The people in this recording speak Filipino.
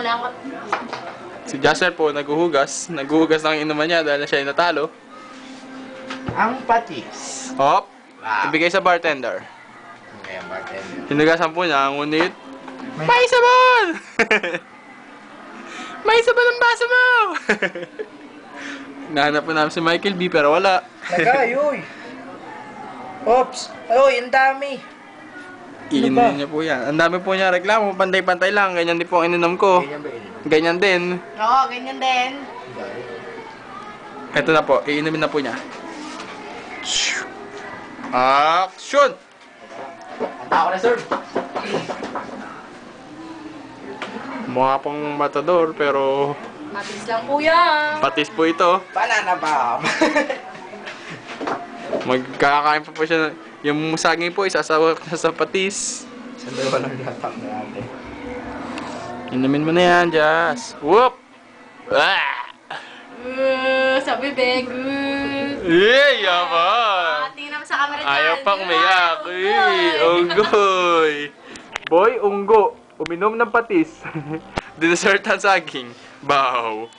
lang. Si Jasper po, naghuhugas. Naghuhugas ng inuman niya dahil siya ay natalo. Ang patis. Hop! Wow. Ibigay sa bartender. Ngayon, bartender. Hinugasan po niya, ngunit may sabon! May sabon ang baso mo! Nahanap po namin si Michael B. pero wala. Lagay, uy! Oops! Uy, ang dami! Iinumin niya po yan. Ang dami po niya reklamo, pantay-pantay lang. Ganyan din po ang ininom ko. Ganyan ba yun? Ganyan din. Oo, ganyan din. Ito na po, iinumin na po niya. Action! Ang tao na, sir! Mukha pong matador pero Matis lang po yan. patis po ito. Banana bomb! Magkakain pa po siya. Yung saging po, isasawak na sa patis. Sandali walang latak na natin. Inumin mo na yan, Jas. Whoop! Ah! Sa bibig. Yay! Yaman! Tingnan mo sa camera dyan. Ayaw pang umiyak. Unggoy! Boy, unggo. Uminom ng patis. Dessert ang saging. Bow.